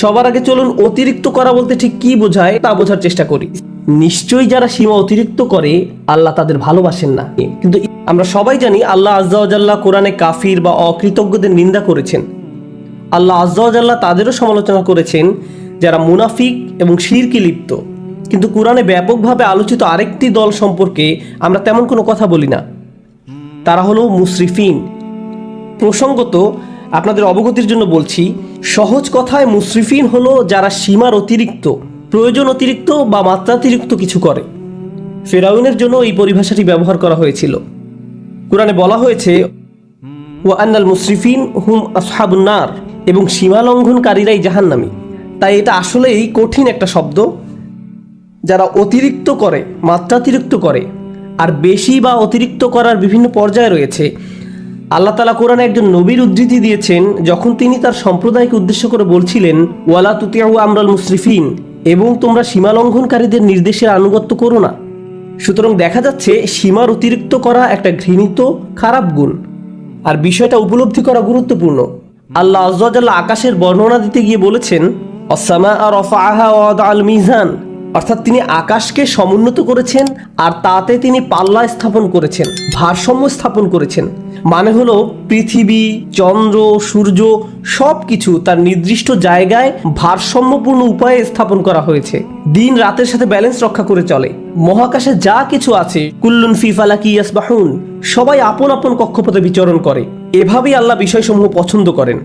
সবার আগে চলুন অতিরিক্ত করা বলতে ঠিক কি বোঝায় তা বোঝার চেষ্টা করি। নিশ্চয়ই যারা সীমা অতিরিক্ত করে আল্লাহ তাদের ভালোবাসেন না। কিন্তু আমরা সবাই জানি আল্লাহ আজ্জা ওয়া জাল্লা কোরআনে কাফির বা অকৃতজ্ঞদের নিন্দা করেছেন। আল্লাহ আজ্জা ওয়া জাল্লা তাদেরও সমালোচনা করেছেন যারা মুনাফিক এবং শিরকে লিপ্ত। কিন্তু কোরআনে ব্যাপকভাবে আলোচিত আরেকটি দল সম্পর্কে আমরা তেমন কোনো কথা বলি না, তারা হলো মুসরিফিন। প্রসঙ্গত আপনাদের অবগতির জন্য বলছি, সহজ কথায় মুসরিফিন হলো যারা সীমার অতিরিক্ত, প্রয়োজন অতিরিক্ত বা মাত্রাতিরিক্ত কিছু করে। ফেরাউনের জন্য এই পরিভাষাটি ব্যবহার করা হয়েছিল। কোরআনে বলা হয়েছে ওয়া আন্নাল মুসরিফিন হুম আসহাবুন নার, এবং সীমা লঙ্ঘনকারীরাই জাহান্নামী। তাই এটা আসলেই কঠিন একটা শব্দ। যারা অতিরিক্ত করে, মাত্রাতিরিক্ত করে, আর বেশি বা অতিরিক্ত করার বিভিন্ন পর্যায়ে রয়েছে। আল্লাহ তাআলা কোরআনে একজন নবীর উদ্ধৃতি দিয়েছেন যখন তিনি তার সম্প্রদায়কে উদ্দেশ্য করে বলছিলেন ওয়ালা তুতিউ আমরাল মুসরিফিন, এবং তোমরা সীমা লঙ্ঘনকারীদের নির্দেশের আনুগত্য করো না। সুতরাং দেখা যাচ্ছে সীমার অতিরিক্ত করা একটা ঘৃণিত খারাপ গুণ, আর বিষয়টা উপলব্ধি করা গুরুত্বপূর্ণ। আল্লাহ আজ্জা ওয়া জাল্লা আকাশের বর্ণনা দিতে গিয়ে বলেছেন আস-সামাআ রাফাআহা ওয়া ওয়াদাআল মিজান, অর্থাৎ তিনি আকাশকে সমুন্নত করেছেন আর তাতে তিনি পাল্লা স্থাপন করেছেন, ভারসাম্য স্থাপন করেছেন। মানে হলো পৃথিবী, চন্দ্র, সূর্য সব কিছু তার নির্দিষ্ট জায়গায় ভারসাম্যপূর্ণ উপায়ে স্থাপন করা হয়েছে। দিন রাতের সাথে ব্যালেন্স রক্ষা করে চলে। মহাকাশে যা কিছু আছে কুল্লুন ফি ফালাকি ইয়াসবাহুন, সবাই আপন আপন কক্ষপথে বিচরণ করে। এভাবেই আল্লাহ বিষয়সমূহ পছন্দ করেন।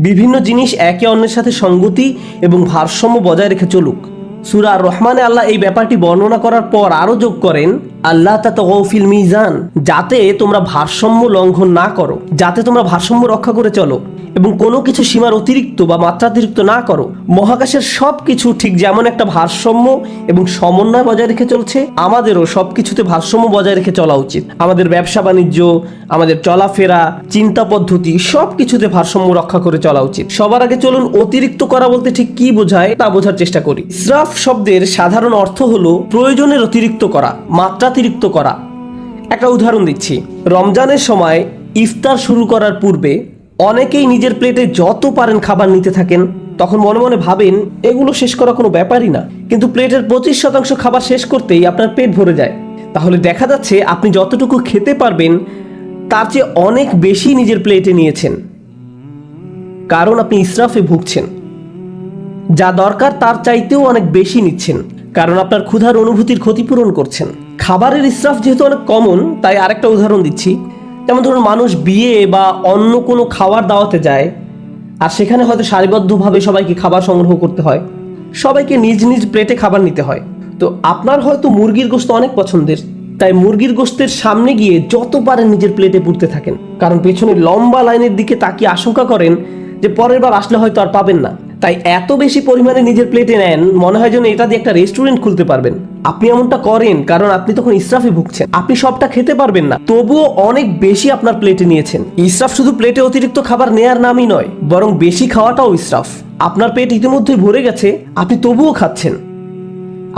বিভিন্ন জিনিস একে অন্যের সাথে সঙ্গতি এবং ভারসাম্য বজায় রেখে চলুক। সূরা আর রহমানে আল্লাহ এই ব্যাপারটি বর্ণনা করার পর আরো যোগ করেন আল্লাহ তাতাগাউ ফিল মিজান, যাতে তোমরা ভারসাম্য লঙ্ঘন না করো, যাতে তোমরা ভারসাম্য রক্ষা করে চলো এবং কোনো কিছু সীমার অতিরিক্ত বা মাত্রাতিরিক্ত না করো। মহাকাশের সব কিছু ঠিক যেমন একটা ভারসাম্য এবং সমন্বয় বজায় রেখে চলছে, আমাদেরও সব কিছুতে ভারসাম্য বজায় রেখে চলা উচিত। আমাদের ব্যবসা বাণিজ্য, আমাদের চলাফেরা, চিন্তা পদ্ধতি সব কিছুতে ভারসাম্য রক্ষা করে চলা উচিত। সবার আগে চলুন অতিরিক্ত করা বলতে ঠিক কি বোঝায় তা বোঝার চেষ্টা করি। ইসরাফ শব্দের সাধারণ অর্থ হলো প্রয়োজনের অতিরিক্ত করা, মাত্রাতিরিক্ত করা। একটা উদাহরণ দিচ্ছি। রমজানের সময় ইফতার শুরু করার পূর্বে অনেকেই নিজের প্লেটে যত পারেন খাবার নিতে থাকেন। তখন মনে মনে ভাবেন এগুলো শেষ করা কোনো ব্যাপারই না, কিন্তু প্লেটের 25% খাবার শেষ করতেই আপনার পেট ভরে যায়। তাহলে দেখা যাচ্ছে আপনি যতটুকু খেতে পারবেন তার চেয়ে অনেক বেশি নিজের প্লেটে নিয়েছেন, কারণ আপনি ইসরাফে ভুগছেন। যা দরকার তার চাইতেও অনেক বেশি নিচ্ছেন, কারণ আপনার ক্ষুধার অনুভূতির ক্ষতিপূরণ করছেন। খাবারের ইসরাফ যেহেতু অনেক কমন, তাই আরেকটা উদাহরণ দিচ্ছি। যেমন ধরুন, মানুষ বিয়ে বা অন্য কোনো খাবার দাওয়াতে যায়, আর সেখানে হয়তো সারিবদ্ধভাবে সবাইকে খাবার সংগ্রহ করতে হয়, সবাইকে নিজ নিজ প্লেটে খাবার নিতে হয়। তো আপনার হয়তো মুরগির গোশত অনেক পছন্দের, তাই মুরগির গোশতের সামনে গিয়ে যত পারেন নিজের প্লেটে পুরতে থাকেন, কারণ পেছনে লম্বা লাইনের দিকে তাকিয়ে আশঙ্কা করেন যে পরের বার আসলে হয়তো আর পাবেন না। তাই এত বেশি পরিমাণে নিজের প্লেটে নেন, মনে হয় যেন এটা দিয়ে একটা রেস্টুরেন্ট খুলতে পারবেন। আপনি এমনটা করেন কারণ আপনি তখন ইসরাফে ভুগছেন। আপনি সবটা খেতে পারবেন না, তবুও অনেক বেশি আপনার প্লেটে নিয়েছেন। ইসরাফ শুধু প্লেটে অতিরিক্ত খাবার নেয়ার নামই নয়, বরং বেশি খাওয়াটাও ইসরাফ। আপনার পেট ইতিমধ্যেই ভরে গেছে, আপনি তবুও খাচ্ছেন।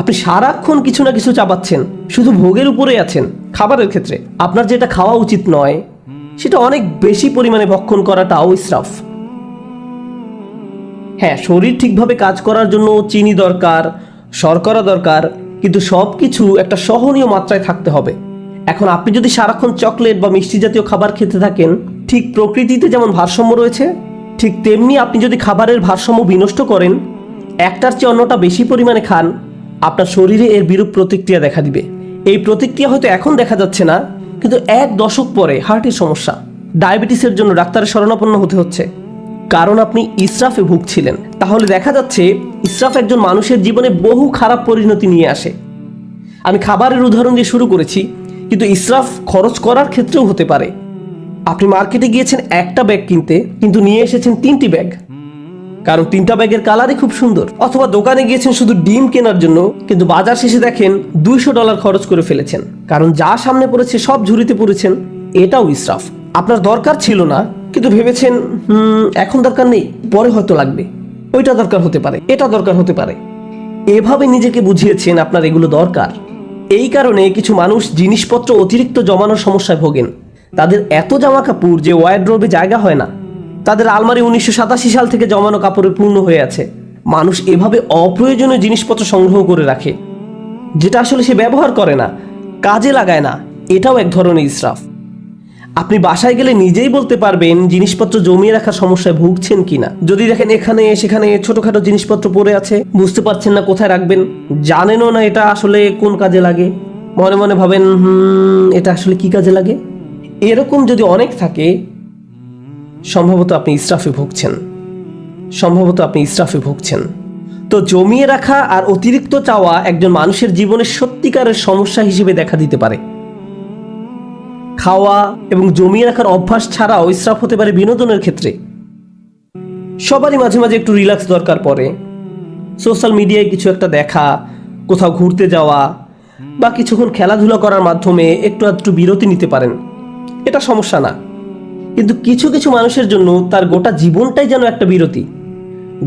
আপনি সারাক্ষণ কিছু না কিছু চাবাচ্ছেন, শুধু ভোগের উপরে আছেন। খাবারের ক্ষেত্রে আপনার যেটা খাওয়া উচিত নয় সেটা অনেক বেশি পরিমাণে ভক্ষণ করাটাও ইসরাফ। হ্যাঁ, শরীর ঠিকভাবে কাজ করার জন্য চিনি দরকার, শর্করা দরকার, কিন্তু সব কিছু একটা সহনীয় মাত্রায় থাকতে হবে। এখন আপনি যদি সারাক্ষণ চকলেট বা মিষ্টি জাতীয় খাবার খেতে থাকেন, ঠিক প্রকৃতিতে যেমন ভারসাম্য রয়েছে, ঠিক তেমনি আপনি যদি খাবারের ভারসাম্য বিনষ্ট করেন, একটার চেয়ে অন্যটা বেশি পরিমাণে খান, আপনার শরীরে এর বিরূপ প্রতিক্রিয়া দেখা দিবে। এই প্রতিক্রিয়া হয়তো এখন দেখা যাচ্ছে না, কিন্তু 1 দশক পরে হার্টের সমস্যা, ডায়াবেটিসের জন্য ডাক্তারের শরণাপন্ন হতে হচ্ছে, কারণ আপনি ইসরাফে ভুগছিলেন। তাহলে দেখা যাচ্ছে ইসরাফ একজন মানুষের জীবনে বহু খারাপ পরিণতি নিয়ে আসে। আমি খাবারের উদাহরণ দিয়ে শুরু করেছি, কিন্তু ইসরাফ খরচ করার ক্ষেত্রেও হতে পারে। আপনি মার্কেটে গিয়েছেন একটা ব্যাগ কিনতে, কিন্তু নিয়ে এসেছেন 3টি ব্যাগ, কারণ 3টা ব্যাগের কালারই খুব সুন্দর। অথবা দোকানে গিয়েছেন শুধু ডিম কেনার জন্য, কিন্তু বাজার শেষে দেখেন $200 খরচ করে ফেলেছেন, কারণ যা সামনে পড়েছে সব ঝুড়িতে পড়েছেন। এটাও ইসরাফ। আপনার দরকার ছিল না, কিন্তু ভেবেছেন এখন দরকার নেই, পরে হয়তো লাগবে। ওইটা দরকার হতে পারে, এটা দরকার হতে পারে। এভাবে নিজেকে বুঝিয়েছেন আপনার এগুলো দরকার। এই কারণে কিছু মানুষ জিনিসপত্র অতিরিক্ত জমানোর সমস্যায় ভোগেন। তাদের এত জামা কাপড় যে ওয়ারড্রোবে জায়গা হয় না। তাদের আলমারি 1987 সাল থেকে জমানো কাপড়ে পূর্ণ হয়ে আছে। মানুষ এভাবে অপ্রয়োজনীয় জিনিসপত্র সংগ্রহ করে রাখে, যেটা আসলে সে ব্যবহার করে না, কাজে লাগায় না। এটাও এক ধরনের ইসরাফ। আপনি বাসায় গেলে নিজেই বলতে পারবেন জিনিসপত্র জমিয়ে রাখার সমস্যায় ভুগছেন কিনা। যদি দেখেন এখানে সেখানে ছোটখাটো জিনিসপত্র পড়ে আছে, বুঝতে পারছেন না কোথায় রাখবেন, জানেনও না এটা আসলে কোন কাজে লাগে, মনে মনে ভাবেন এটা আসলে কি কাজে লাগে, এরকম যদি অনেক থাকে, সম্ভবত আপনি ইসরাফে ভুগছেন। তো জমিয়ে রাখা আর অতিরিক্ত চাওয়া একজন মানুষের জীবনের সত্যিকারের সমস্যা হিসেবে দেখা দিতে পারে। খাওয়া এবং জমিয়ে রাখার অভ্যাস ছাড়াও ইসরাফ হতে পারে বিনোদনের ক্ষেত্রে। সবারই মাঝে মাঝে একটু রিল্যাক্স দরকার পড়ে। সোশ্যাল মিডিয়ায় কিছু একটা দেখা, কোথাও ঘুরতে যাওয়া বা কিছুক্ষণ খেলাধুলা করার মাধ্যমে একটু বিরতি নিতে পারেন, এটা সমস্যা না। কিন্তু কিছু কিছু মানুষের জন্য তার গোটা জীবনটাই যেন একটা বিরতি।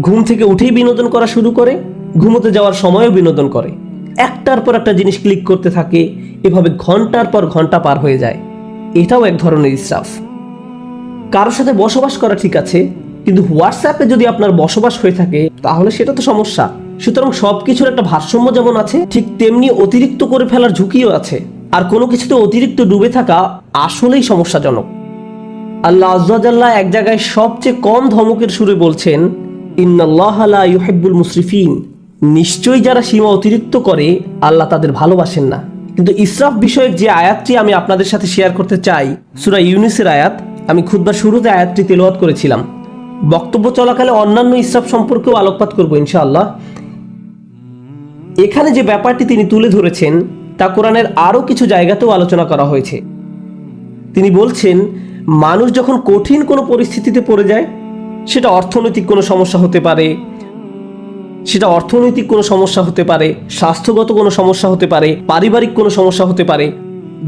ঘুম থেকে উঠেই বিনোদন করা শুরু করে, ঘুমোতে যাওয়ার সময়ও বিনোদন করে, একটার পর একটা জিনিস ক্লিক করতে থাকে, এভাবে ঘন্টার পর ঘন্টা পার হয়ে যায়। এটাও এক ধরনের ইসরাফ। কারোর সাথে বসবাস করা ঠিক আছে, কিন্তু হোয়াটসঅ্যাপে যদি আপনার বসবাস হয়ে থাকে তাহলে সেটা তো সমস্যা। সুতরাং সবকিছুর একটা ভারসাম্য যেমন আছে, ঠিক তেমনি অতিরিক্ত করে ফেলার ঝুঁকিও আছে। আর কোনো কিছুতে অতিরিক্ত ডুবে থাকা আসলেই সমস্যাজনক। আল্লাহ আযজা ওয়া জাল্লা এক জায়গায় সবচেয়ে কম ধমকের সুরে বলছেন, ইন্নাল্লাহা লা ইউহিব্বুল মুসরিফিন, নিশ্চয়ই যারা সীমা অতিরিক্ত করে আল্লাহ তাদের ভালোবাসেন না। কিন্তু ইসরাফ বিষয়ক যে আয়াতটি আমি আপনাদের সাথে শেয়ার করতে চাই, সূরা ইউনুসের আয়াত, আমি খুতবার শুরুতে আয়াতটি তেলাওয়াত করেছিলাম। বক্তব্য চলাকালে অন্যান্য ইসরাফ সম্পর্কেও আলোকপাত করব ইনশাআল্লাহ। এখানে যে ব্যাপারটি তিনি তুলে ধরেছেন তা কোরআনের আরও কিছু জায়গাতেও আলোচনা করা হয়েছে। তিনি বলছেন, মানুষ যখন কঠিন কোনো পরিস্থিতিতে পড়ে যায়, সেটা অর্থনৈতিক কোনো সমস্যা হতে পারে, স্বাস্থ্যগত কোনো সমস্যা হতে পারে, পারিবারিক কোনো সমস্যা হতে পারে,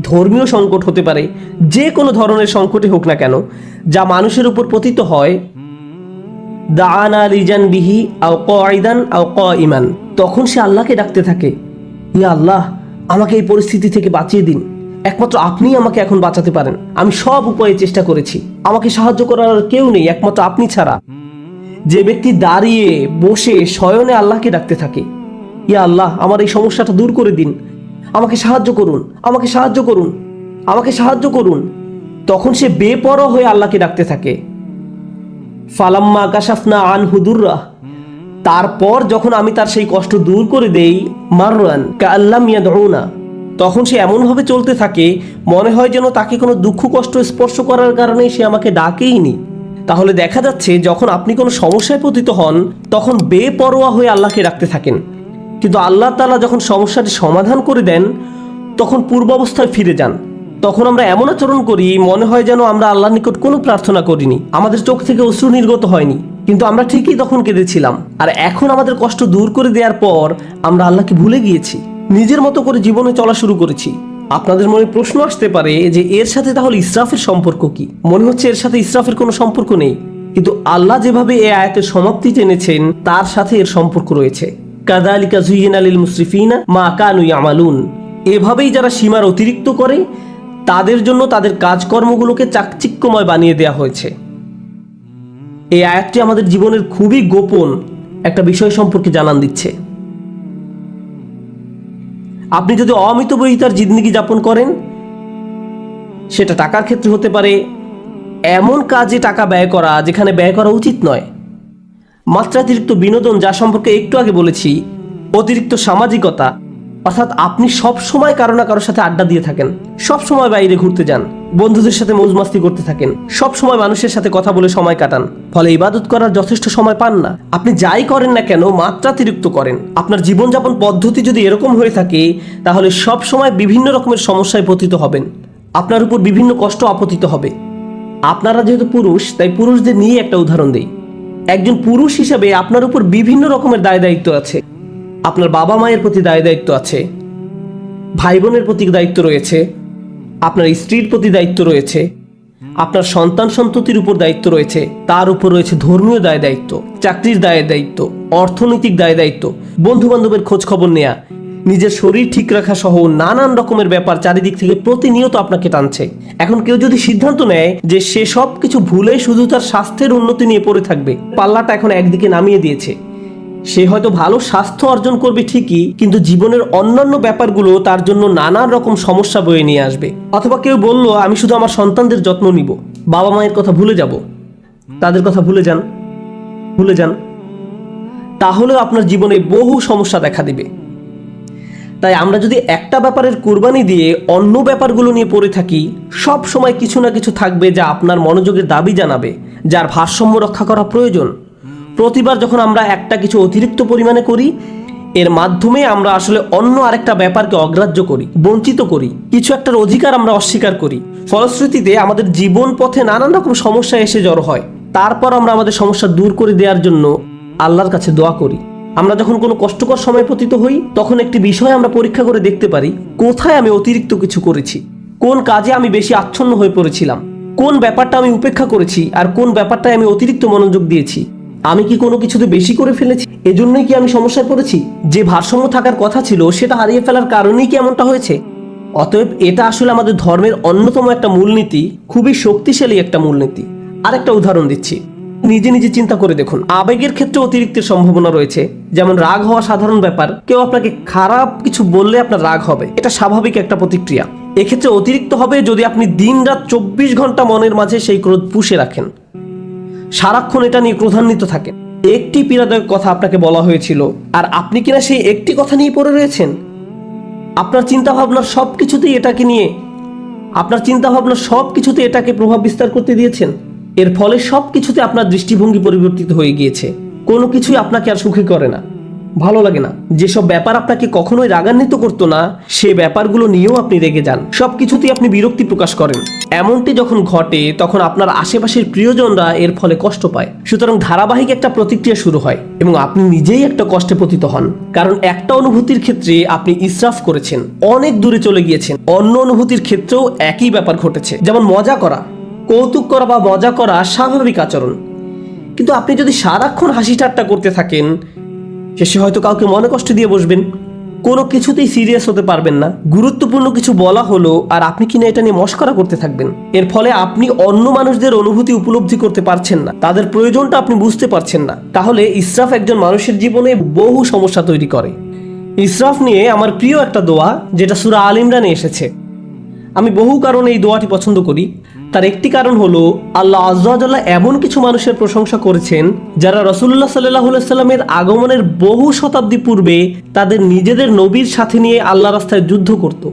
ধর্মীয় সংকট হতে পারে, যে কোনো ধরনের সংকটই হোক না কেন, যা মানুষের উপর পতিত হয়, দাআনা লিজানবিহি আও কাঈদান আও কাঈমান, তখন সে আল্লাহকে ডাকতে থাকে, ইয়া আল্লাহ, আমাকে এই পরিস্থিতি থেকে বাঁচিয়ে দিন, একমাত্র আপনিই আমাকে এখন বাঁচাতে পারেন, আমি সব উপায়ে চেষ্টা করেছি, আমাকে সাহায্য করার কেউ নেই একমাত্র আপনি ছাড়া। যে ব্যক্তি দাঁড়িয়ে বসে শয়নে আল্লাহকে ডাকতে থাকে, ইয়া আল্লাহ, আমার এই সমস্যাটা দূর করে দিন, আমাকে সাহায্য করুন, তখন সে বেপরোয়া হয়ে আল্লাহকে ডাকতে থাকে। ফালাম্মা কাশাফনা আনহু দুররাহ, তারপর যখন আমি তার সেই কষ্ট দূর করে দেই, মাররান কাআল্লাম ইয়াদউনা, তখন সে এমনভাবে চলতে থাকে মনে হয় যেন তাকে কোনো দুঃখ কষ্ট স্পর্শ করার কারণে সে আমাকে ডাকেইনি। তাহলে দেখা যাচ্ছে যখন আপনি কোনো সমস্যায় পতিত হন তখন বেপরোয়া হয়ে আল্লাহকে ডাকতে থাকেন, কিন্তু আল্লাহ তাআলা যখন সমস্যাটি সমাধান করে দেন তখন পূর্বাবস্থায় ফিরে যান। তখন আমরা এমন আচরণ করি মনে হয় যেন আমরা আল্লাহর নিকট কোনো প্রার্থনা করিনি, আমাদের চোখ থেকে অশ্রু নির্গত হয়নি, কিন্তু আমরা ঠিকই তখন কেঁদেছিলাম। আর এখন আমাদের কষ্ট দূর করে দেওয়ার পর আমরা আল্লাহকে ভুলে গিয়েছি, নিজের মতো করে জীবনে চলা শুরু করেছি। আপনাদের মনে প্রশ্ন আসতে পারে যে এর সাথে তাহলে ইসরাফের সম্পর্ক কি? মনে হচ্ছে এর সাথে ইসরাফের কোনো সম্পর্ক নেই, কিন্তু আল্লাহ যেভাবে এই আয়াতের সমাপ্তি টেনেছেন তার সাথে এর সম্পর্ক রয়েছে। কাযালিকা যুয়্যিনা লিল মুসরিফিনা মা কানু ইয়ামালুন, এভাবেই যারা সীমার অতিরিক্ত করে তাদের জন্য তাদের কাজকর্মগুলোকে চাকচিক্যময় বানিয়ে দেওয়া হয়েছে। এই আয়াতটি আমাদের জীবনের খুবই গোপন একটা বিষয় সম্পর্কে জানান দিচ্ছে। আপনি যদি অমিতব্যয়িতার জিন্দেগি যাপন করেন, সেটা টাকার ক্ষেত্রে হতে পারে, এমন কাজে টাকা ব্যয় করা যেখানে ব্যয় করা উচিত নয়, মাত্রাতিরিক্ত বিনোদন যা সম্পর্কে একটু আগে বলেছি, অতিরিক্ত সামাজিকতা, অর্থাৎ আপনি সব সময় কারো না কারোর সাথে আড্ডা দিয়ে থাকেন, সব সময় বাইরে ঘুরতে যান, বন্ধুদের সাথে মৌজ মাস্তি করতে থাকেন, সব সময় মানুষের সাথে কথা বলে সময় কাটান, ফলে ইবাদত করার যথেষ্ট সময় পান না। আপনি যাই করেন না কেন মাত্রাতিরিক্ত করেন। আপনার জীবনযাপন পদ্ধতি যদি এরকম হয়ে থাকে তাহলে সব সময় বিভিন্ন রকমের সমস্যায় পতিত হবেন, আপনার উপর বিভিন্ন কষ্ট আপতিত হবে। আপনারা যেহেতু পুরুষ, তাই পুরুষদের নিয়ে একটা উদাহরণ দেই। একজন পুরুষ হিসেবে আপনার উপর বিভিন্ন রকমের দায় দায়িত্ব আছে। আপনার বাবা মায়ের প্রতি দায় দায়িত্ব আছে, ভাই বোনের প্রতি দায়িত্ব রয়েছে, আপনার স্ত্রীর প্রতি দায়িত্ব রয়েছে, আপনার সন্তান সন্ততির উপর দায়িত্ব রয়েছে, তার উপর রয়েছে ধর্মীয় দায় দায়িত্ব, চাকরির দায় দায়িত্ব, অর্থনৈতিক দায় দায়িত্ব, বন্ধু বান্ধবের খোঁজ খবর নেয়া, নিজের শরীর ঠিক রাখা সহ নানান রকমের ব্যাপার চারিদিক থেকে প্রতিনিয়ত আপনাকে টানছে। এখন কেউ যদি সিদ্ধান্ত নেয় যে সে সব কিছু ভুলে শুধু তার স্বাস্থ্যের উন্নতি নিয়ে পড়ে থাকবে, পাল্লাটা এখন একদিকে নামিয়ে দিয়েছে। সে হয়তো ভালো স্বাস্থ্য অর্জন করবে ঠিকই, কিন্তু জীবনের অন্যান্য ব্যাপারগুলো তার জন্য নানান রকম সমস্যা বয়ে নিয়ে আসবে। অথবা কেউ বলল আমি শুধু আমার সন্তানদের যত্ন নিব, বাবা মায়ের কথা ভুলে যাব, তাদের কথা ভুলে যান, তাহলেও আপনার জীবনে বহু সমস্যা দেখা দিবে। তাই আমরা যদি একটা ব্যাপারের কুরবানি দিয়ে অন্য ব্যাপারগুলো নিয়ে পড়ে থাকি, সব সময় কিছু না কিছু থাকবে যা আপনার মনোযোগের দাবি জানাবে, যার ভারসাম্য রক্ষা করা প্রয়োজন। প্রতিবার যখন আমরা একটা কিছু অতিরিক্ত পরিমাণে করি, এর মাধ্যমে আমরা আসলে অন্য আরেকটা ব্যাপারকে অগ্রাহ্য করি, বঞ্চিত করি, কিছু একটার অধিকার আমরা অস্বীকার করি। ফলশ্রুতিতে আমাদের জীবন পথে নানান রকম সমস্যা এসে জড়ো হয়। তারপর আমরা আমাদের সমস্যা দূর করে দেওয়ার জন্য আল্লাহর কাছে দোয়া করি। আমরা যখন কোনো কষ্টকর সময় পতিত হই, তখন একটি বিষয় আমরা পরীক্ষা করে দেখতে পারি, কোথায় আমি অতিরিক্ত কিছু করেছি, কোন কাজে আমি বেশি আচ্ছন্ন হয়ে পড়েছিলাম, কোন ব্যাপারটা আমি উপেক্ষা করেছি, আর কোন ব্যাপারটায় আমি অতিরিক্ত মনোযোগ দিয়েছি। আমি কি কোনো কিছুতে বেশি করে ফেলেছি? এজন্যই কি আমি সমস্যায় পড়েছি? যে ভারসাম্য থাকার কথা ছিল সেটা হারিয়ে ফেলার কারণেই কি এমনটা হয়েছে? অতএব এটা আসলে আমাদের ধর্মের অন্যতম একটা মূলনীতি, খুবই শক্তিশালী একটা মূলনীতি। আরেকটা উদাহরণ দিচ্ছি, নিজে নিজে চিন্তা করে দেখুন। আবেগের ক্ষেত্রে অতিরিক্তের সম্ভাবনা রয়েছে। যেমন রাগ হওয়া সাধারণ ব্যাপার, কেউ আপনাকে খারাপ কিছু বললে আপনার রাগ হবে, এটা স্বাভাবিক একটা প্রতিক্রিয়া। এক্ষেত্রে অতিরিক্ত হবে যদি আপনি দিন রাত 24 ঘন্টা মনের মাঝে সেই ক্রোধ পুষে রাখেন, সারাক্ষণ এটা নিয়ে ক্রোধান্বিত থাকেন। একটি পীড়াদায়ক কথা আপনাকে বলা হয়েছিল, আর আপনি কিনা সেই একটি কথা নিয়ে পড়ে রয়েছেন। আপনার চিন্তা ভাবনার সব কিছুতে এটাকে প্রভাব বিস্তার করতে দিয়েছেন। এর ফলে সব কিছুতে আপনার দৃষ্টিভঙ্গি পরিবর্তিত হয়ে গিয়েছে। কোনো কিছুই আপনাকে আর সুখী করে না, ভালো লাগে না। যেসব ব্যাপার আপনাকে কখনোই রাগান্বিত করতো না, সে ব্যাপারগুলো নিয়েও আপনি রেগে যান, সবকিছুতেই আপনি বিরক্তি প্রকাশ করেন। এমনটি যখন ঘটে, তখন আপনার আশেপাশের প্রিয়জনরা এর ফলে কষ্ট পায়। সুতরাং ধারাবাহিক একটা প্রতিক্রিয়া শুরু হয় এবং আপনি নিজেই একটা কষ্টে পতিত হন। কারণ একটা অনুভূতির ক্ষেত্রে আপনি ইসরাফ করেছেন, অনেক দূরে চলে গিয়েছেন। অন্য অনুভূতির ক্ষেত্রেও একই ব্যাপার ঘটেছে। যেমন মজা করা, কৌতুক করা বা মজা করা স্বাভাবিক আচরণ, কিন্তু আপনি যদি সারাক্ষণ হাসি ঠাট্টা করতে থাকেন, শেষে হয়তো কাউকে মনে কষ্ট দিয়ে বসবেন, কোনো কিছুতেই সিরিয়াস হতে পারবেন না। গুরুত্বপূর্ণ কিছু বলা হলো আর আপনি কিনা এটা নিয়ে মশকরা করতে থাকবেন। এর ফলে আপনি অন্য মানুষদের অনুভূতি উপলব্ধি করতে পারছেন না, তাদের প্রয়োজনটা আপনি বুঝতে পারছেন না। তাহলে ইসরাফ একজন মানুষের জীবনে বহু সমস্যা তৈরি করে। ইসরাফ নিয়ে আমার প্রিয় একটা দোয়া, যেটা সূরা আল ইমরানে এসেছে। আমি বহু কারণে এই দোয়াটি পছন্দ করি। তার একটি কারণ হলো, আল্লাহ আযজা ওয়া জাল্লা এমন কিছু মানুষের প্রশংসা করেছেন যারা রাসূলুল্লাহ সাল্লাল্লাহু আলাইহি সাল্লামের আগমনের বহু শতাব্দী পূর্বে তাদের নিজেদের নবীর সাথে নিয়ে আল্লাহ রাস্তায় যুদ্ধ করত।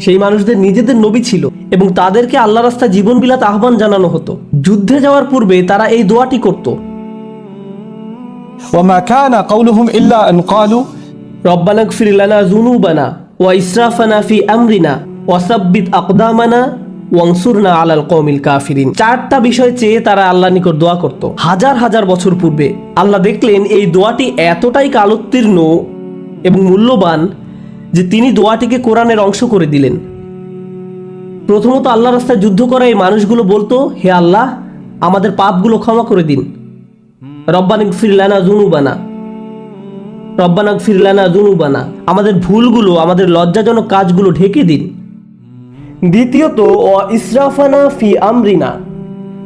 সেই মানুষদের নিজেদের নবী ছিল এবং তাদেরকে আল্লাহ রাস্তায় জীবন বিলাতে আহ্বান জানানো হতো। যুদ্ধে যাওয়ার পূর্বে তারা এই দোয়াটি করত, وما كان قولهم إلا أن قالوا রব্বানা ইগফির লানা যুনুবানা ওয়া ইসরাফানা ফি আমরিনা ওয়া সাব্বিত আকদামানা ওয়ানসুরনা আলাল কওমিল কাফিরিন। চারটা বিষয় চেয়ে তারা আল্লাহর নিকট দোয়া করত হাজার হাজার বছর পূর্বে। আল্লাহ দেখলেন এই দোয়াটি এতটাই কালোত্তীর্ণ এবং মূল্যবান যে তিনি দোয়াটিকে কোরআনের অংশ করে দিলেন। প্রথমত আল্লাহ রাস্তায় যুদ্ধ করা এই মানুষগুলো বলতো, হে আল্লাহ, আমাদের পাপগুলো ক্ষমা করে দিন। রব্বানা ইগফির লানা যুনুবানা, রব্বানা ইগফির লানা যুনুবানা, আমাদের ভুলগুলো, আমাদের লজ্জাজনক কাজগুলো ঢেকে দিন। দ্বিতীয়ত ওয়া ইসরাফানা ফি আমরিনা,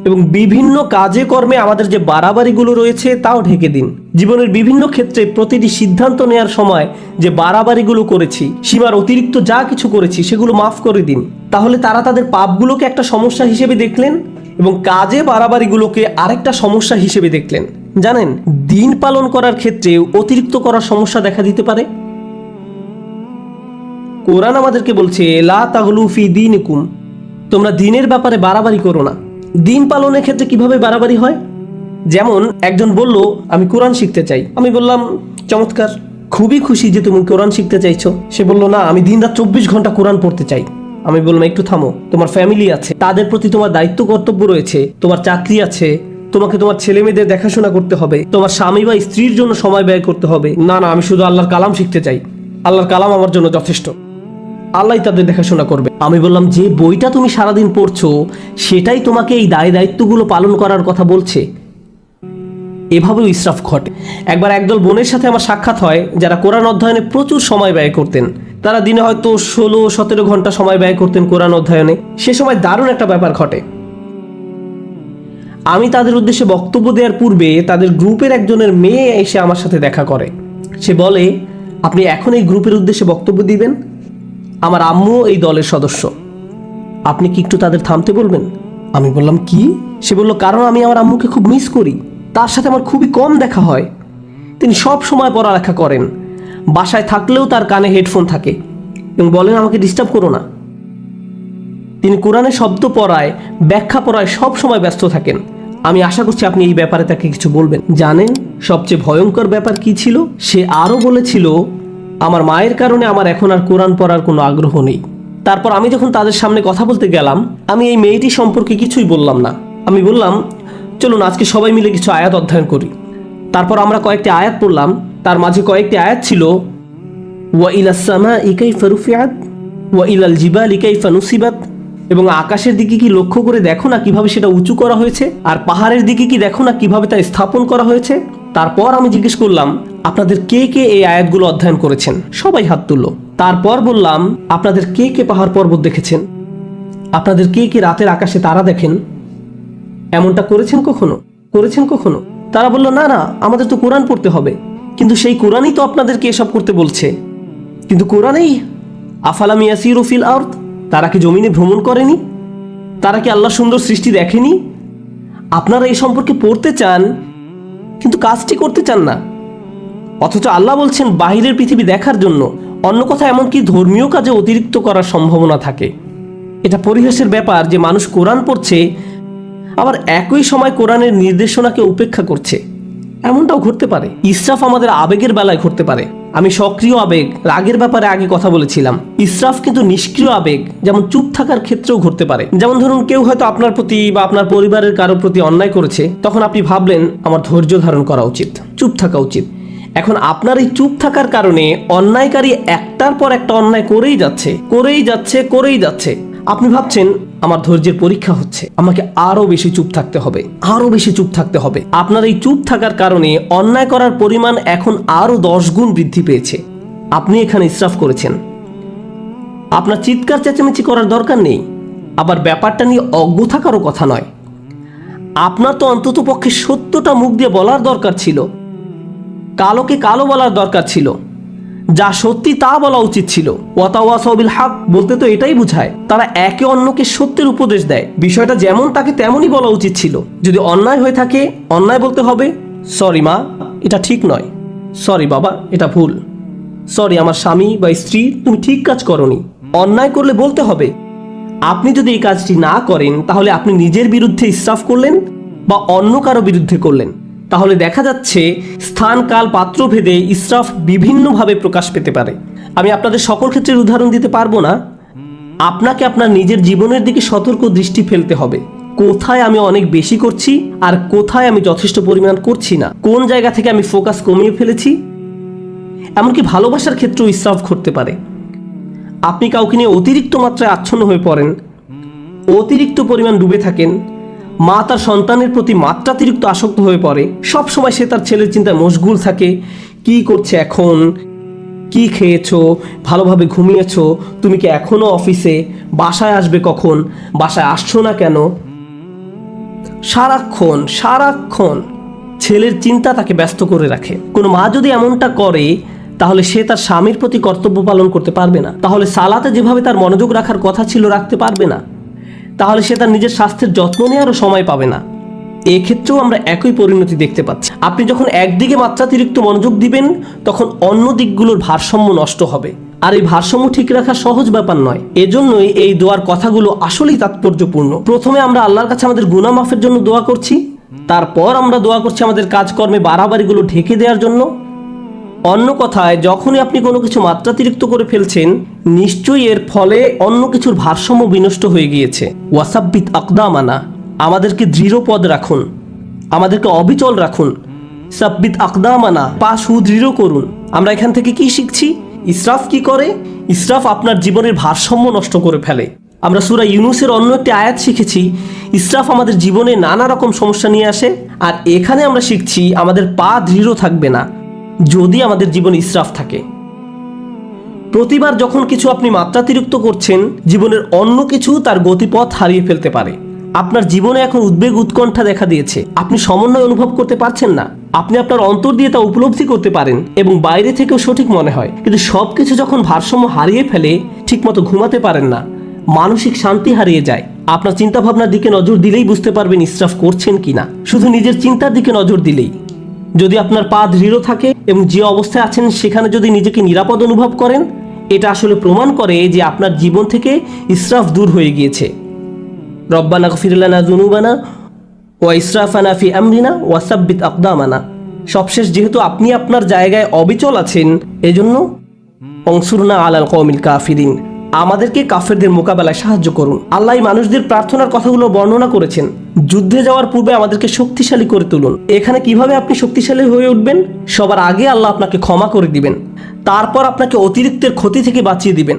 এবং বিভিন্ন কাজে কর্মে আমাদের যে বাড়াবাড়িগুলো রয়েছে তাও ঢেকে দিন। জীবনের বিভিন্ন ক্ষেত্রে প্রতিটি সিদ্ধান্ত নেওয়ার সময় যে বাড়াবাড়িগুলো করেছি, সীমার অতিরিক্ত যা কিছু করেছি, সেগুলো মাফ করে দিন। তাহলে তারা তাদের পাপগুলোকে একটা সমস্যা হিসেবে দেখলেন এবং কাজে বাড়াবাড়িগুলোকে আরেকটা সমস্যা হিসেবে দেখলেন। জানেন, দিন পালন করার ক্ষেত্রে অতিরিক্ত করার সমস্যা দেখা দিতে পারে। কোরআন আমাদেরকে বলছে, লা তাগলু ফি দীনিকুম, তোমরা দিনের ব্যাপারে বাড়াবাড়ি করো না। দিন পালনের ক্ষেত্রে কিভাবে বাড়াবাড়ি হয়? যেমন একজন বলল, আমি কোরআন শিখতে চাই। আমি বললাম, চমৎকার, খুবই খুশি যে তুমি কোরআন শিখতে চাইছো। সে বলল, না, আমি দিনরাত 24 ঘন্টা কোরআন পড়তে চাই। আমি বললাম, একটু থামো, তোমার ফ্যামিলি আছে, তাদের প্রতি তোমার দায়িত্ব কর্তব্য রয়েছে, তোমার চাকরি আছে, তোমাকে তোমার ছেলে মেয়েদের দেখাশোনা করতে হবে, তোমার স্বামী বা স্ত্রীর জন্য সময় ব্যয় করতে হবে। না না, আমি শুধু আল্লাহর কালাম শিখতে চাই, আল্লাহর কালাম আমার জন্য যথেষ্ট, আল্লাহ তাদের দেখাশোনা করবে। আমি বললাম, যে বইটা তুমি সারাদিন পড়ছো সেটাই তোমাকে এই দায় দায়িত্বগুলো পালন করার কথা বলছে। এভাবেও ইসরাফ ঘটে। একবার একদল বোনের সাথে আমার সাক্ষাৎ হয় যারা কোরআন অধ্যয়নে প্রচুর সময় ব্যয় করতেন। তারা দিনে হয়তো 16-17 ঘন্টা সময় ব্যয় করতেন কোরআন অধ্যয়নে। সে সময় দারুণ একটা ব্যাপার ঘটে। আমি তাদের উদ্দেশ্যে বক্তব্য দেওয়ার পূর্বে তাদের গ্রুপের একজনের মেয়ে এসে আমার সাথে দেখা করে। সে বলে, আপনি এখন এই গ্রুপের উদ্দেশ্যে বক্তব্য দিবেন? আমার আম্মু এই দলের সদস্য, আপনি কি একটু তাদের থামতে বলবেন? আমি বললাম, কি? সে বলল, কারণ আমি আমার আম্মুকে খুব মিস করি, তার সাথে আমার খুবই কম দেখা হয়। তিনি সব সময় পড়ালেখা করেন, বাসায় থাকলেও তার কানে হেডফোন থাকে এবং বলেন, আমাকে ডিস্টার্ব করো না। তিনি কোরআনের শব্দ পড়ায়, ব্যাখ্যা পড়ায় সব সময় ব্যস্ত থাকেন। আমি আশা করছি আপনি এই ব্যাপারে তাকে কিছু বলবেন। জানেন সবচেয়ে ভয়ঙ্কর ব্যাপার কি ছিল? সে আরও বলেছিল, আমার মায়ের কারণে আমার এখন আর কোরআন পড়ার কোনো আগ্রহ নেই। তারপর আমি যখন তাদের সামনে কথা বলতে গেলাম, আমি এই মেয়েটি সম্পর্কে কিছুই বললাম না। আমি বললাম, চলুন আজকে সবাই মিলে কিছু আয়াত অধ্যয়ন করি। তারপর আমরা কয়েকটি আয়াত পড়লাম। তার মাঝে কয়েকটি আয়াত ছিল, ওয়া ইলাস সামাই কাইফা রুফিআত ওয়া ইলাল জিবালি কাইফা নুসিবাত, এবং আকাশের দিকে কি লক্ষ্য করে দেখো না কিভাবে সেটা উঁচু করা হয়েছে, আর পাহাড়ের দিকে কি দেখো না কিভাবে তা স্থাপন করা হয়েছে। তারপর আমি জিজ্ঞেস করলাম, আপনাদের কে কে এই আয়াতগুলো অধ্যয়ন করেছেন? সবাই হাত তুলল। তারপর বললাম, আপনাদের কে কে পাহাড় পর্বত দেখেছেন? আপনাদের কে কে রাতের আকাশে তারা দেখেন? এমনটা করেছেন কখনো? তারা বলল, না না, আমাদের তো কোরআন পড়তে হবে। কিন্তু সেই কোরআনই তো আপনাদেরকে এসব করতে বলছে। কিন্তু কোরআনেই আফালাম ইয়াসিরু ফিল আরদ, তারা কি জমিনে ভ্রমণ করেনি? তারা কি আল্লাহর সুন্দর সৃষ্টি দেখেনি? আপনারা এই সম্পর্কে পড়তে চান কিন্তু কাজটি করতে চান না। অথচ আল্লাহ বলছেন বাহিরের পৃথিবী দেখার জন্য। অন্য কথা, এমনকি ধর্মীয় কাজে অতিরিক্ত করার সম্ভাবনা থাকে। এটা পরিহাসের ব্যাপার যে মানুষ কোরআন পড়ছে আবার একই সময় কোরআনের নির্দেশনাকে উপেক্ষা করছে। এমনটাও ঘটতে পারে। ইসরাফ আমাদের আবেগের বেলায় ঘটতে পারে। আমি সক্রিয় আবেগ, রাগের ব্যাপারে আগে কথা বলেছিলাম। ইসরাফ কিন্তু নিষ্ক্রিয় আবেগ, যেমন চুপ থাকার ক্ষেত্রেও ঘটতে পারে। যেমন ধরুন, কেউ হয়তো আপনার প্রতি বা আপনার পরিবারের কারোর প্রতি অন্যায় করেছে, তখন আপনি ভাবলেন আমার ধৈর্য ধারণ করা উচিত, চুপ থাকা উচিত। এখন আপনার এই চুপ থাকার কারণে অন্যায়কারী একটার পর একটা অন্যায় করেই যাচ্ছে। আপনি ভাবছেন আমার ধৈর্যের পরীক্ষা হচ্ছে, আমাকে আরো বেশি চুপ থাকতে হবে। আপনার এই চুপ থাকার কারণে অন্যায় করার পরিমাণ এখন আরো 10 গুণ বৃদ্ধি পেয়েছে। আপনি এখানে ইসরাফ করেছেন। আপনার চিৎকার চেঁচামেচি করার দরকার নেই, আবার ব্যাপারটা নিয়ে অজ্ঞ থাকারও কথা নয়। আপনার তো অন্তত পক্ষে সত্যটা মুখ দিয়ে বলার দরকার ছিল, কালোকে কালো বলার দরকার ছিল, যা সত্যি তা বলা উচিত ছিল। ওয়াতাওয়াসাউ বিল হক বলতে তো এটাই বোঝায়, তারা একে অন্যকে সত্যের উপদেশ দেয়। বিষয়টা যেমন তাকে তেমনই বলা উচিত ছিল। যদি অন্যায় হয়ে থাকে, অন্যায় বলতে হবে, সরি মা, এটা ঠিক নয়, সরি বাবা, এটা ভুল, সরি আমার স্বামী বা স্ত্রী, তুমি ঠিক কাজ করনি। অন্যায় করলে বলতে হবে। আপনি যদি এই কাজটি না করেন, তাহলে আপনি নিজের বিরুদ্ধে ইসরাফ করলেন বা অন্য কারো বিরুদ্ধে করলেন। তাহলে দেখা যাচ্ছে স্থান, কাল, পাত্র ভেদে ইসরাফ বিভিন্নভাবে প্রকাশ পেতে পারে। আমি আপনাদের সকল ক্ষেত্রের উদাহরণ দিতে পারবো না। আপনাকে আপনার নিজের জীবনের দিকে সতর্ক দৃষ্টি ফেলতে হবে। কোথায় আমি অনেক বেশি করছি আর কোথায় আমি যথেষ্ট পরিমাণ করছি না, কোন জায়গা থেকে আমি ফোকাস কমিয়ে ফেলেছি। এমনকি ভালোবাসার ক্ষেত্রেও ইসরাফ ঘটতে পারে। আপনি কাউকে নিয়ে অতিরিক্ত মাত্রায় আচ্ছন্ন হয়ে পড়েন, অতিরিক্ত পরিমাণ ডুবে থাকেন। মা তার সন্তানের প্রতি মাত্রাতিরিক্ত আসক্ত হয়ে পড়ে। সব সময় সে তার ছেলের চিন্তায় মশগুল থাকে। কি করছে এখন, কি খেয়েছো, ভালোভাবে ঘুমিয়েছো, তুমি কি এখনো অফিসে, বাসায় আসবে কখন, বাসায় আসছো না কেন। সারাক্ষণ ছেলের চিন্তা তাকে ব্যস্ত করে রাখে। কোনো মা যদি এমনটা করে, তাহলে সে তার স্বামীর প্রতি কর্তব্য পালন করতে পারবে না। তাহলে সালাতে যেভাবে তার মনোযোগ রাখার কথা ছিল রাখতে পারবে না। তাহলে সে তার নিজের স্বাস্থ্যের যত্ন নেওয়ারও সময় পাবে না। এক্ষেত্রেও আমরা একই পরিণতি দেখতে পাচ্ছি। আপনি যখন একদিকে মাত্রাতিরিক্ত মনোযোগ দিবেন, তখন অন্য দিকগুলোর ভারসাম্য নষ্ট হবে। আর এই ভারসাম্য ঠিক রাখা সহজ ব্যাপার নয়। এজন্যই এই দোয়ার কথাগুলো আসলেই তাৎপর্যপূর্ণ। প্রথমে আমরা আল্লাহর কাছে আমাদের গুনাহ মাফের জন্য দোয়া করছি, তারপর আমরা দোয়া করছি আমাদের কাজকর্মে বাড়াবাড়িগুলো ঢেকে দেওয়ার জন্য। অন্য কথায়, যখনই আপনি কোনো কিছু মাত্রাতিরিক্ত করে ফেলছেন, নিশ্চয়ই এর ফলে অন্য কিছুর ভারসাম্য বিনষ্ট হয়ে গিয়েছে। ওয়াসাব্বিত আকদামানা, আমাদেরকে দৃঢ় পদ রাখুন, আমাদেরকে অবিচল রাখুন। সাব্বিত আকদামানা, পা সুদৃঢ় করুন। আমরা এখান থেকে কি শিখছি? ইসরাফ কি করে? ইসরাফ আপনার জীবনের ভারসাম্য নষ্ট করে ফেলে। আমরা সূরা ইউনূসের অন্য একটি আয়াত শিখেছি ইসরাফ আমাদের জীবনে নানা রকম সমস্যা নিয়ে আসে, আর এখানে আমরা শিখছি আমাদের পা দৃঢ় থাকবে না যদি আমাদের জীবনে ইসরাফ থাকে। প্রতিবার যখন কিছু আপনি মাত্রাতিরিক্ত করছেন, জীবনের অন্য কিছু তার গতিপথ হারিয়ে ফেলতে পারে। আপনার জীবনে এখন উদ্বেগ উৎকণ্ঠা দেখা দিয়েছে, আপনি সমন্বয় অনুভব করতে পারছেন না, আপনি আপনার অন্তর দিয়ে তা উপলব্ধি করতে পারেন এবং বাইরে থেকেও সঠিক মনে হয়, কিন্তু সবকিছু যখন ভারসাম্য হারিয়ে ফেলে, ঠিকমতো ঘুমাতে পারেন না, মানসিক শান্তি হারিয়ে যায়। আপনার চিন্তা ভাবনার দিকে নজর দিলেই বুঝতে পারবেন ইসরাফ করছেন কিনা। শুধু নিজের চিন্তার দিকে নজর দিলেই, যদি আপনার পা দৃঢ় থাকে এবং যে অবস্থায় আছেন সেখানে যদি নিজেকে নিরাপদ অনুভব করেন, এটা আসলে প্রমাণ করে যে আপনার জীবন থেকে ইসরাফ দূর হয়ে গিয়েছে। রব্বানা গফির লানা যুনুবানা ওয়া ইসরাফানা ফি আমরিনা ওয়া সাব্বিত আকদামানা। সবশেষ যেহেতু আপনি আপনার জায়গায় অবিচল আছেন, এজন্য অনসুরনা আলাল কওমিল কাফিরিন, আমাদেরকে কাফেরদের মোকাবেলায় সাহায্য করুন। আল্লাহ মানুষদের প্রার্থনার কথাগুলো বর্ণনা করেছেন। যুদ্ধে যাওয়ার পূর্বে আমাদেরকে শক্তিশালী করে তুলুন। এখানে কিভাবে আপনি শক্তিশালী হয়ে উঠবেন? সবার আগে আল্লাহ আপনাকে ক্ষমা করে দিবেন, তারপর আপনাকে অতিরিক্তের ক্ষতি থেকে বাঁচিয়ে দিবেন,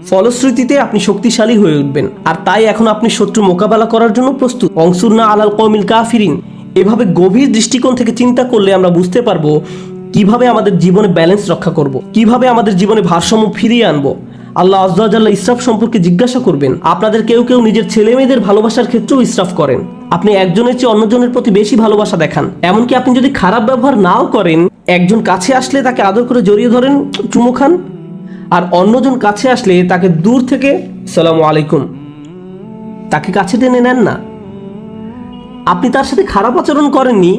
ফলশ্রুতিতে আপনি শক্তিশালী হয়ে উঠবেন। আর তাই এখন আপনি শত্রু মোকাবেলা করার জন্য প্রস্তুত। অনসুরনা আলাল কওমিল কাফিরিন। এভাবে গভীর দৃষ্টিকোণ থেকে চিন্তা করলে আমরা বুঝতে পারবো কিভাবে আমাদের জীবনে ব্যালেন্স রক্ষা করব, কিভাবে আমাদের জীবনে ভারসাম্য ফিরিয়ে আনবো। আল্লাহ আযজা ওয়া জাল্লা ইসরাফ সম্পর্কে জিজ্ঞাসা করবেন। আপনাদের কেউ কেউ নিজের ছেলে মেয়েদের ভালোবাসার ক্ষেত্রেও ইসরাফ করেন। আপনি একজনের চেয়ে অন্যজনের প্রতি বেশি ভালোবাসা দেখান। এমনকি আপনি যদি খারাপ ব্যবহার নাও করেন, একজন কাছে আসলে তাকে আদর করে জড়িয়ে ধরেন, চুমু খান, আর অন্যজন কাছে আসলে তাকে দূর থেকে আসসালামু আলাইকুম, তাকে কাছে টেনে নেন না। আপনি তার সাথে খারাপ আচরণ করেননি,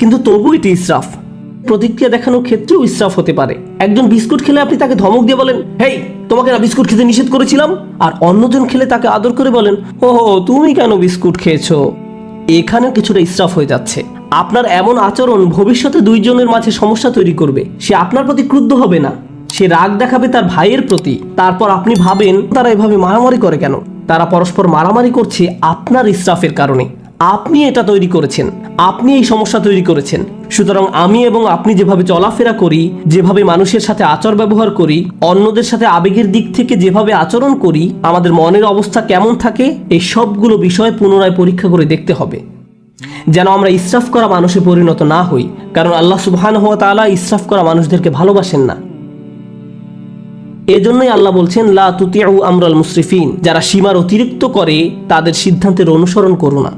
কিন্তু তবু এটি ইসরাফ। প্রতিক্রিয়া দেখানোর ক্ষেত্রেও ইসরাফ হতে পারে। একজন বিস্কুট খেলে আপনি তাকে ধমক দিয়ে বলেন, হেই তোমাকে না বিস্কুট খেতে নিষেধ করেছিলাম, আর অন্যজন খেলে তাকে আদর করে বলেন, ওহো তুমি কেন বিস্কুট খেয়েছো। এখানে কিছুটা ইসরাফ হয়ে যাচ্ছে। আপনার এমন আচরণ ভবিষ্যতে দুইজনের মাঝে সমস্যা তৈরি করবে। সে আপনার প্রতি ক্রুদ্ধ হবে না, সে রাগ দেখাবে তার ভাইয়ের প্রতি। তারপর আপনি ভাবেন তারা এভাবে মারামারি করে কেন? তারা পরস্পর মারামারি করছে আপনার ইসরাফের কারণে। আপনি এটা তৈরি করেছেন, আপনি এই সমস্যা তৈরি করেছেন। সুতরাং আমি এবং আপনি যেভাবে চলাফেরা করি, যেভাবে মানুষের সাথে আচার ব্যবহার করি, অন্যদের সাথে আবেগের দিক থেকে যেভাবে আচরণ করি, আমাদের মনের অবস্থা কেমন থাকে, এই সবগুলো বিষয় পুনরায় পরীক্ষা করে দেখতে হবে, যেন আমরা ইসরাফ করা মানুষে পরিণত না হই। কারণ আল্লাহ সুবহানাহু ওয়া তাআলা ইসরাফ করা মানুষদেরকে ভালোবাসেন না। এজন্যই আল্লাহ বলছেন, লা তুতিউ আমরাল মুসরিফিন, যারা সীমার অতিরিক্ত করে তাদের সিদ্ধান্তের অনুসরণ করো না।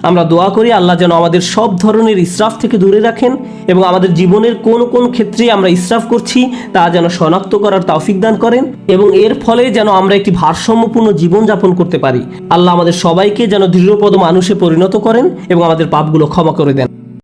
আমরা দোয়া করি আল্লাহ যেন আমাদের সব ধরনের ইসরাফ থেকে দূরে রাখেন এবং আমাদের জীবনের কোন কোন ক্ষেত্রে আমরা ইসরাফ করছি তা যেন শনাক্ত করার তৌফিক দান করেন এবং এর ফলে যেন আমরা একটি ভারসাম্যপূর্ণ জীবন যাপন করতে পারি। আল্লাহ আমাদের সবাইকে যেন দৃঢ়পদ মানুষে পরিণত করেন এবং আমাদের পাপগুলো ক্ষমা করে দেন।